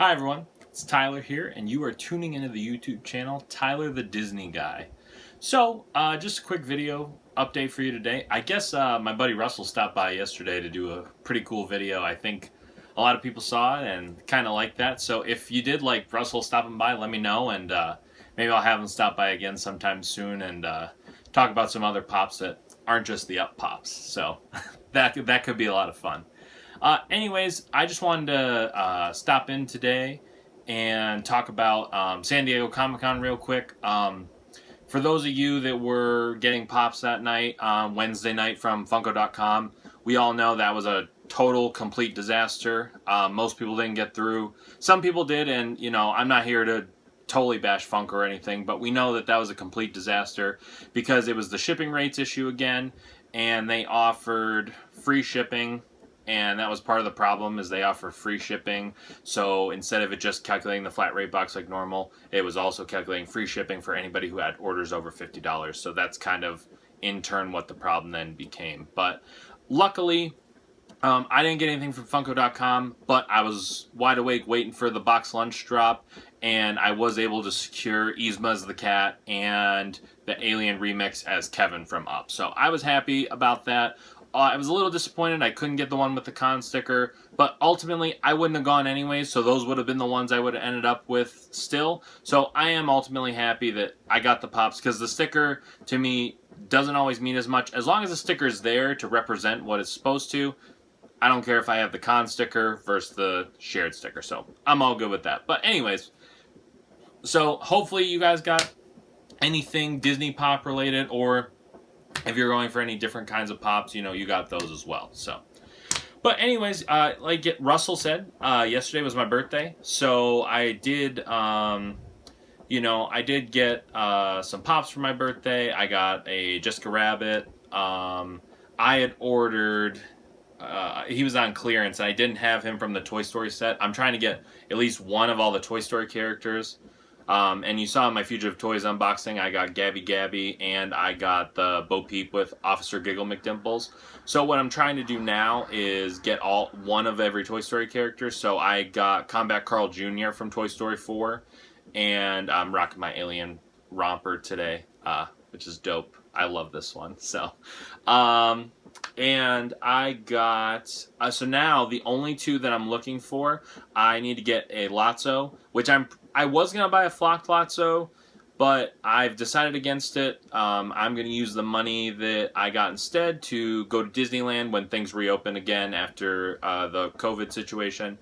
Hi everyone, it's Tyler here, and you are tuning into the YouTube channel Tyler the Disney Guy. So, just a quick video update for you today. I guess my buddy Russell stopped by yesterday to do a pretty cool video. I think a lot of people saw it and kind of liked that. So if you did like Russell stopping by, let me know, and maybe I'll have him stop by again sometime soon and talk about some other pops that aren't just the up pops. So that could be a lot of fun. Anyways, I just wanted to stop in today and talk about San Diego Comic-Con real quick. For those of you that were getting pops that night, Wednesday night from Funko.com, we all know that was a total, complete disaster. Most people didn't get through. Some people did, and, you know, I'm not here to totally bash Funko or anything, but we know that that was a complete disaster because it was the shipping rates issue again, and they offered free shipping. And that was part of the problem, is they offer free shipping. So instead of it just calculating the flat rate box like normal, it was also calculating free shipping for anybody who had orders over $50. So that's kind of, in turn, what the problem then became. But luckily, I didn't get anything from Funko.com, but I was wide awake waiting for the box lunch drop, and I was able to secure Yzma as the cat and the Alien Remix as Kevin from Up. So I was happy about that. I was a little disappointed I couldn't get the one with the con sticker, but ultimately I wouldn't have gone anyways, so those would have been the ones I would have ended up with still. So I am ultimately happy that I got the pops, because the sticker, to me, doesn't always mean as much. As long as the sticker is there to represent what it's supposed to, I don't care if I have the con sticker versus the shared sticker, so I'm all good with that. But anyways, so hopefully you guys got anything Disney pop related, or if you're going for any different kinds of pops, you know, you got those as well. So, but anyways, like Russell said, yesterday was my birthday, so I did, you know, I did get some pops for my birthday. I got a Jessica Rabbit. I had ordered. He was on clearance, and I didn't have him from the Toy Story set. I'm trying to get at least one of all the Toy Story characters. And you saw in my Fugitive Toys unboxing, I got Gabby, and I got the Bo Peep with Officer Giggle McDimples. So what I'm trying to do now is get one of every Toy Story character. So I got Combat Carl Jr. from Toy Story 4, and I'm rocking my Alien Romper today, which is dope. I love this one. So, and I got, so now the only two that I'm looking for, I need to get a Lotso, which I was going to buy a flocked Lotso, but I've decided against it. I'm going to use the money that I got instead to go to Disneyland when things reopen again after the COVID situation.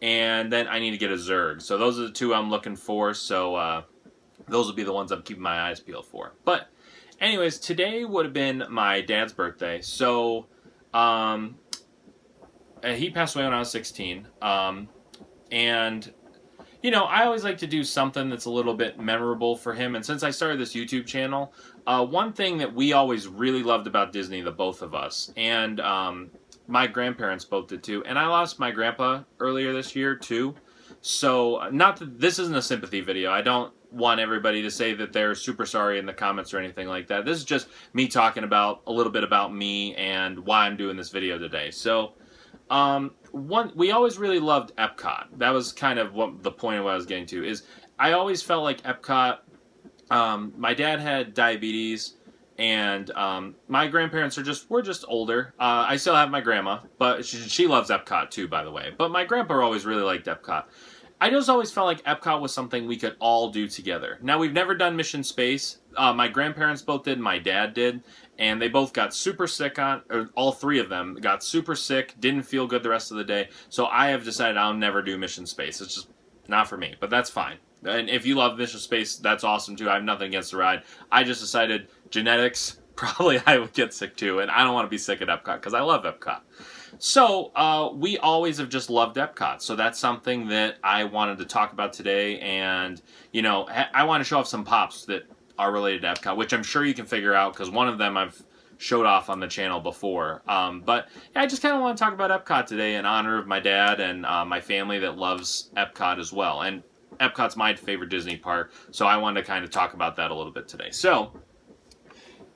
And then I need to get a Zurg. So those are the two I'm looking for. So those will be the ones I'm keeping my eyes peeled for. But anyways, today would have been my dad's birthday. So he passed away when I was 16. And you know, I always like to do something that's a little bit memorable for him. And since I started this YouTube channel, one thing that we always really loved about Disney, the both of us, and my grandparents both did too. And I lost my grandpa earlier this year too. So not that this isn't a sympathy video. I don't want everybody to say that they're super sorry in the comments or anything like that. This is just me talking about a little bit about me and why I'm doing this video today. So we always really loved Epcot. That was kind of what the point of what I was getting to is. I always felt like Epcot. My dad had diabetes, and my grandparents were just older. I still have my grandma, but she loves Epcot too, by the way. But my grandpa always really liked Epcot. I just always felt like Epcot was something we could all do together. Now, we've never done Mission Space. My grandparents both did, my dad did, and they both got super sick or all three of them got super sick, didn't feel good the rest of the day. So I have decided I'll never do Mission Space. It's just not for me, but that's fine. And if you love Mission Space, that's awesome too. I have nothing against the ride. I just decided genetics, probably I would get sick too, and I don't want to be sick at Epcot because I love Epcot. So, we always have just loved Epcot, so that's something that I wanted to talk about today, and, you know, I want to show off some pops that are related to Epcot, which I'm sure you can figure out, because one of them I've showed off on the channel before, but yeah, I just kind of want to talk about Epcot today in honor of my dad and my family that loves Epcot as well, and Epcot's my favorite Disney park, so I wanted to kind of talk about that a little bit today. So,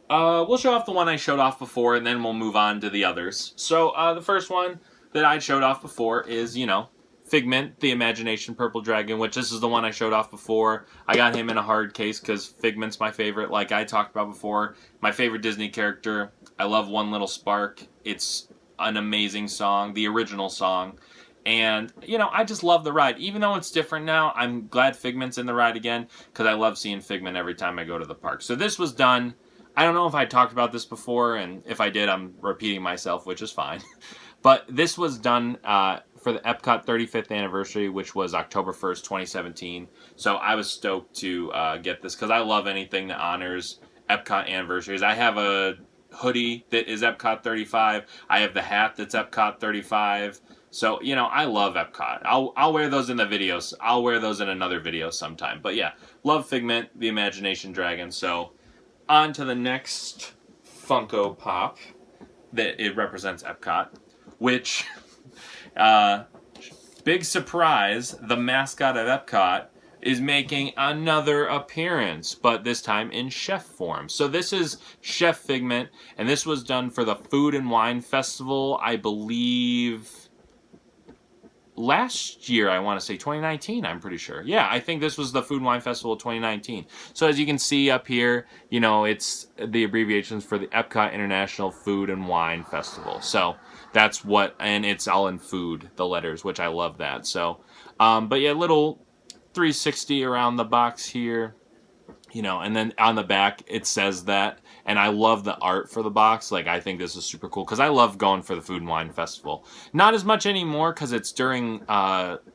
we'll show off the one I showed off before, and then we'll move on to the others. So, the first one that I showed off before is, you know, Figment, the Imagination Purple Dragon, which this is the one I showed off before. I got him in a hard case because Figment's my favorite, like I talked about before. My favorite Disney character. I love One Little Spark. It's an amazing song, the original song. And, you know, I just love the ride. Even though it's different now, I'm glad Figment's in the ride again because I love seeing Figment every time I go to the park. So this was done. I don't know if I talked about this before, and if I did, I'm repeating myself, which is fine. But this was done for the Epcot 35th anniversary, which was October 1st, 2017. So I was stoked to get this because I love anything that honors Epcot anniversaries. I have a hoodie that is Epcot 35. I have the hat that's Epcot 35. So, you know, I love Epcot. I'll wear those in the videos. I'll wear those in another video sometime. But yeah, love Figment, the Imagination Dragon. So on to the next Funko Pop that it represents Epcot, which, big surprise, the mascot of Epcot is making another appearance, but this time in chef form. So this is Chef Figment, and this was done for the Food and Wine Festival, I believe last year. I want to say 2019, I'm pretty sure. Yeah, I think this was the Food and Wine Festival of 2019. So as you can see up here, you know, it's the abbreviations for the Epcot International Food and Wine Festival. So that's what, and it's all in food, the letters, which I love that. So, but yeah, little 360 around the box here, you know, and then on the back it says that, and I love the art for the box. Like, I think this is super cool because I love going for the Food and Wine Festival. Not as much anymore because it's during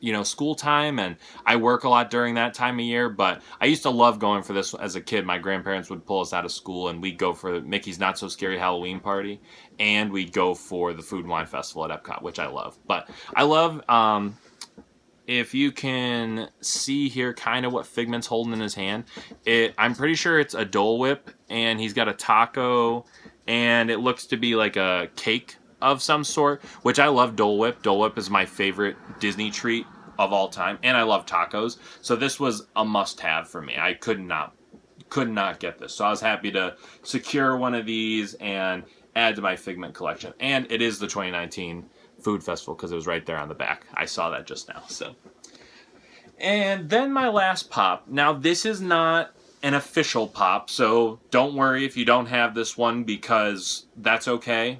you know, school time, and I work a lot during that time of year, but I used to love going for this as a kid. My grandparents would pull us out of school and we'd go for Mickey's Not So Scary Halloween Party, and we'd go for the Food and Wine Festival at Epcot, which I love. But I love if you can see here kind of what Figment's holding in his hand, I'm pretty sure it's a Dole Whip, and he's got a taco, and it looks to be like a cake of some sort, which I love Dole Whip. Dole Whip is my favorite Disney treat of all time, and I love tacos. So this was a must-have for me. I could not get this. So I was happy to secure one of these and add to my Figment collection. And it is the 2019 Food Festival because it was right there on the back. I saw that just now. So, and then my last pop. Now this is not an official pop, so don't worry if you don't have this one because that's okay.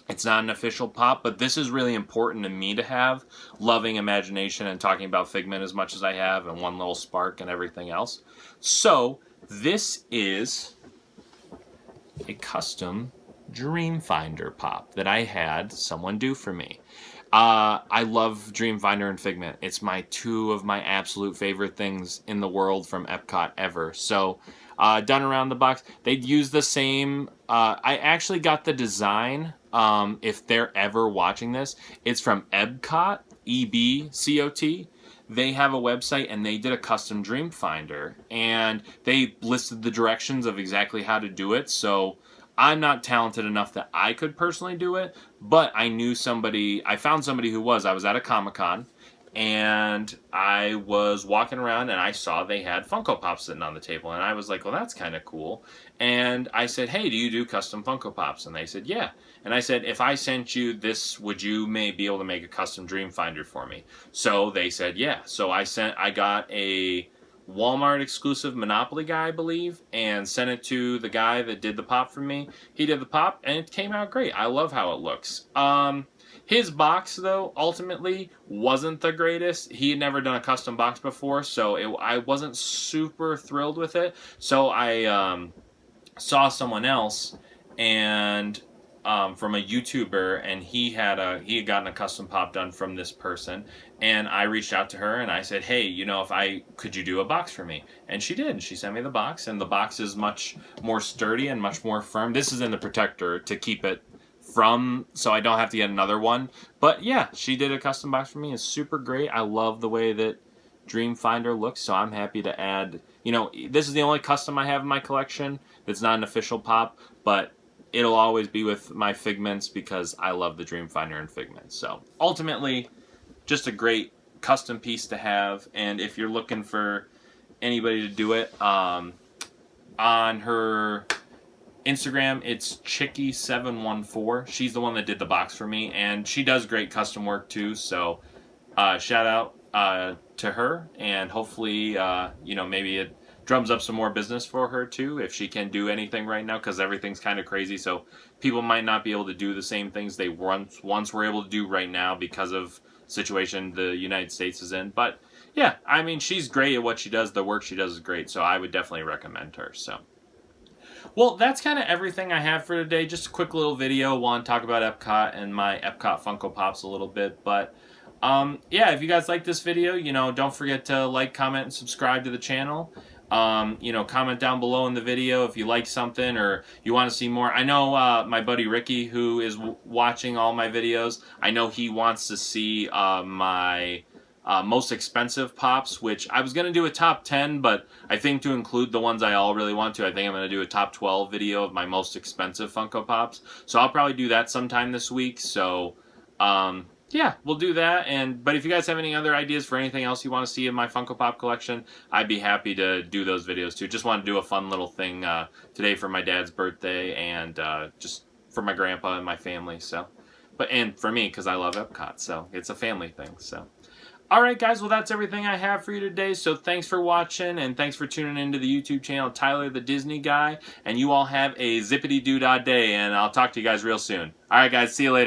It's not an official pop, but this is really important to me to have. Loving Imagination and talking about Figment as much as I have, and One Little Spark and everything else. So this is a custom Dreamfinder pop that I had someone do for me. I love Dreamfinder and Figment. It's two of my absolute favorite things in the world from Epcot ever. So, done around the box. They'd use the same. I actually got the design. If they're ever watching this, it's from Epcot, EBCOT. They have a website and they did a custom Dreamfinder, and they listed the directions of exactly how to do it. So I'm not talented enough that I could personally do it, but I found somebody who was. I was at a Comic-Con, and I was walking around, and I saw they had Funko Pops sitting on the table, and I was like, well, that's kind of cool. And I said, hey, do you do custom Funko Pops? And they said, yeah. And I said, if I sent you this, would you be able to make a custom Dreamfinder for me? So they said, yeah. So I got a Walmart exclusive Monopoly guy, I believe, and sent it to the guy that did the pop for me. He did the pop, and it came out great. I love how it looks. His box, though, ultimately wasn't the greatest. He had never done a custom box before, so I wasn't super thrilled with it. So I saw someone else, and from a YouTuber, and he had gotten a custom pop done from this person, and I reached out to her and I said, hey, you know, could you do a box for me? And she did. She sent me the box, and the box is much more sturdy and much more firm. This is in the protector to keep it so I don't have to get another one. But yeah, she did a custom box for me. It's super great. I love the way that Dreamfinder looks, so I'm happy to add, you know, this is the only custom I have in my collection that's not an official pop, but it'll always be with my Figments because I love the Dreamfinder and Figments. So ultimately, just a great custom piece to have. And if you're looking for anybody to do it, on her Instagram, it's Chicky714. She's the one that did the box for me, and she does great custom work too. So shout out to her, and hopefully, maybe it drums up some more business for her too, if she can do anything right now, because everything's kind of crazy. So people might not be able to do the same things they once were able to do right now because of situation the United States is in. But yeah, I mean, she's great at what she does. The work she does is great, so I would definitely recommend her. So. Well, that's kind of everything I have for today. Just a quick little video. Want to talk about Epcot and my Epcot Funko Pops a little bit. But, yeah, if you guys like this video, don't forget to like, comment, and subscribe to the channel. Comment down below in the video if you like something or you want to see more. I know my buddy Ricky, who is watching all my videos, I know he wants to see my... most expensive pops, which I was going to do a top 10, but I think to include the ones I all really want to, I think I'm going to do a top 12 video of my most expensive Funko Pops. So I'll probably do that sometime this week. So, yeah, we'll do that. But if you guys have any other ideas for anything else you want to see in my Funko Pop collection, I'd be happy to do those videos too. Just want to do a fun little thing today for my dad's birthday and just for my grandpa and my family. So, and for me, because I love Epcot. So it's a family thing. So. Alright guys, well that's everything I have for you today, so thanks for watching, and thanks for tuning into the YouTube channel Tyler the Disney Guy, and you all have a zippity-doo-dah day, and I'll talk to you guys real soon. Alright guys, see you later.